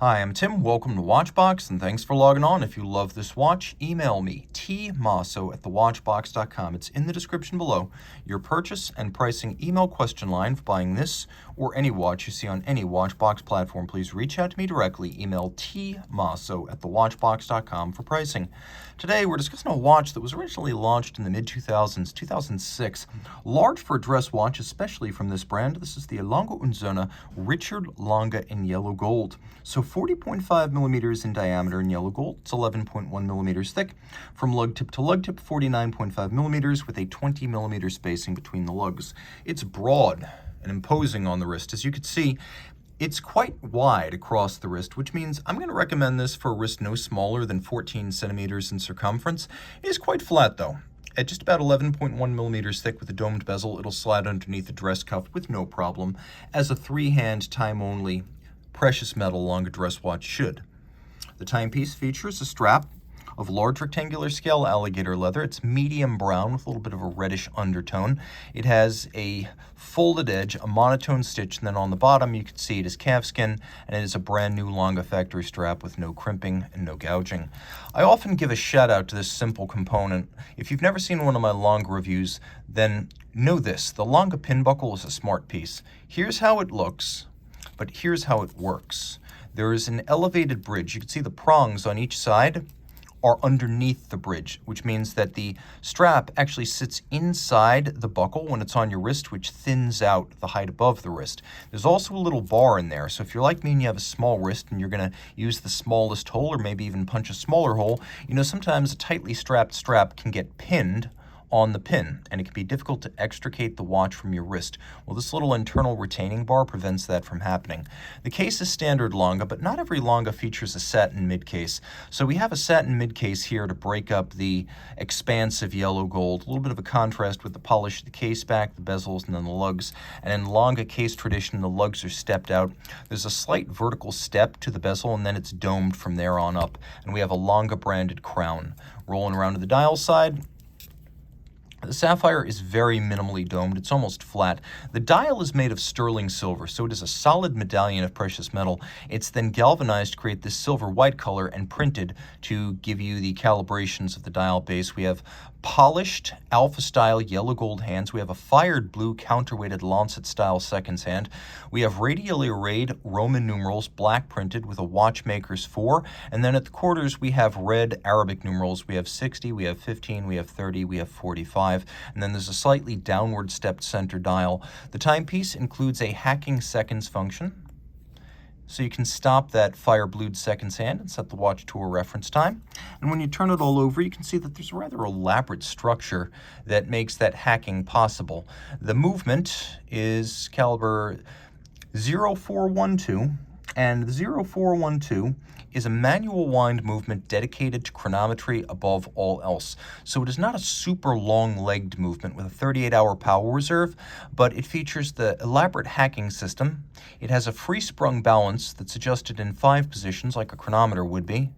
Hi, I'm Tim. Welcome to Watchbox, and thanks for logging on. If you love this watch, email me, tmosso@thewatchbox.com. It's in the description below. Your purchase and pricing email question line for buying this or any watch you see on any Watchbox platform. Please reach out to me directly. Email tmosso@thewatchbox.com for pricing. Today, we're discussing a watch that was originally launched in the mid-2000s, 2006. Large for a dress watch, especially from this brand. This is the Lange Sohne Richard Lange in yellow gold. So 40.5 millimeters in diameter in yellow gold. It's 11.1 millimeters thick. From lug tip to lug tip, 49.5 millimeters with a 20 millimeter spacing between the lugs. It's broad and imposing on the wrist. As you can see, it's quite wide across the wrist, which means I'm going to recommend this for a wrist no smaller than 14 centimeters in circumference. It is quite flat though. At just about 11.1 millimeters thick with a domed bezel, it'll slide underneath the dress cuff with no problem, as a three-hand time-only precious metal Lange dress watch should. The timepiece features a strap of large rectangular scale alligator leather. It's medium brown with a little bit of a reddish undertone. It has a folded edge, a monotone stitch, and then on the bottom you can see it is calfskin, and it is a brand new Lange factory strap with no crimping and no gouging. I often give a shout out to this simple component. If you've never seen one of my Lange reviews, then know this: the Lange pin buckle is a smart piece. Here's how it looks, but here's how it works. There is an elevated bridge. You can see the prongs on each side are underneath the bridge, which means that the strap actually sits inside the buckle when it's on your wrist, which thins out the height above the wrist. There's also a little bar in there, so if you're like me and you have a small wrist and you're going to use the smallest hole or maybe even punch a smaller hole, sometimes a tightly strapped strap can get pinned on the pin, and it can be difficult to extricate the watch from your wrist. Well, this little internal retaining bar prevents that from happening. The case is standard Lange, but not every Lange features a satin midcase. So we have a satin midcase here to break up the expansive yellow gold, a little bit of a contrast with the polish of the case back, the bezels, and then the lugs. And in Lange case tradition, the lugs are stepped out. There's a slight vertical step to the bezel, and then it's domed from there on up. And we have a Lange branded crown. Rolling around to the dial side, the sapphire is very minimally domed. It's almost flat. The dial is made of sterling silver, so it is a solid medallion of precious metal. It's then galvanized to create this silver white color and printed to give you the calibrations of the dial base. We have polished alpha-style yellow gold hands. We have a fired blue counterweighted Lancet-style seconds hand. We have radially arrayed Roman numerals, black printed with a watchmaker's 4. And then at the quarters, we have red Arabic numerals. We have 60, we have 15, we have 30, we have 45. And then there's a slightly downward stepped center dial. The timepiece includes a hacking seconds function, so you can stop that fire-blued seconds hand and set the watch to a reference time. And when you turn it all over, you can see that there's a rather elaborate structure that makes that hacking possible. The movement is caliber 0412, and the 0412 is a manual wind movement dedicated to chronometry above all else. So it is not a super long-legged movement with a 38-hour power reserve, but it features the elaborate hacking system. It has a free-sprung balance that's adjusted in 5 positions like a chronometer would be.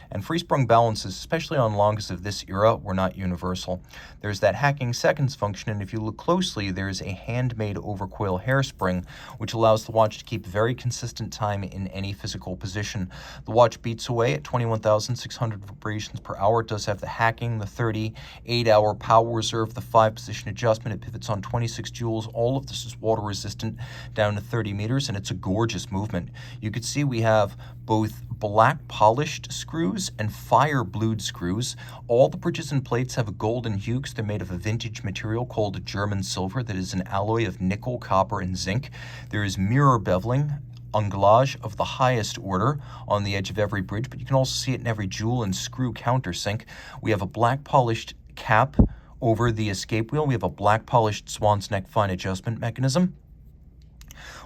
And free-sprung balances, especially on Langes of this era, were not universal. There's that hacking seconds function, and if you look closely, there's a handmade overcoil hairspring, which allows the watch to keep very consistent time in any physical position. The watch beats away at 21,600 vibrations per hour. It does have the hacking, the 38-hour power reserve, the 5-position adjustment. It pivots on 26 joules. All of this is water-resistant down to 30 meters, and it's a gorgeous movement. You can see we have both black polished screws and fire blued screws. All the bridges and plates have a golden hue because they're made of a vintage material called German silver that is an alloy of nickel, copper, and zinc. There is mirror beveling, anglage of the highest order on the edge of every bridge, but you can also see it in every jewel and screw countersink. We have a black polished cap over the escape wheel. We have a black polished swan's neck fine adjustment mechanism.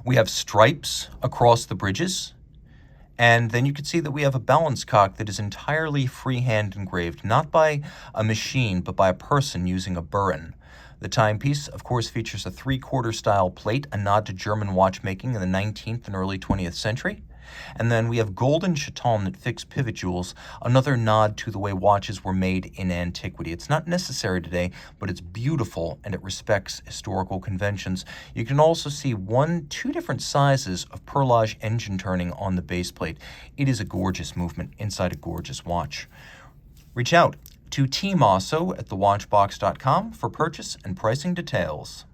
We have stripes across the bridges. And then you can see that we have a balance cock that is entirely freehand engraved, not by a machine, but by a person using a burin. The timepiece, of course, features a 3/4 style plate, a nod to German watchmaking in the 19th and early 20th century. And then we have golden chaton that fixed pivot jewels, another nod to the way watches were made in antiquity. It's not necessary today, but it's beautiful and it respects historical conventions. You can also see two different sizes of perlage engine turning on the base plate. It is a gorgeous movement inside a gorgeous watch. Reach out to Team Mosso at thewatchbox.com for purchase and pricing details.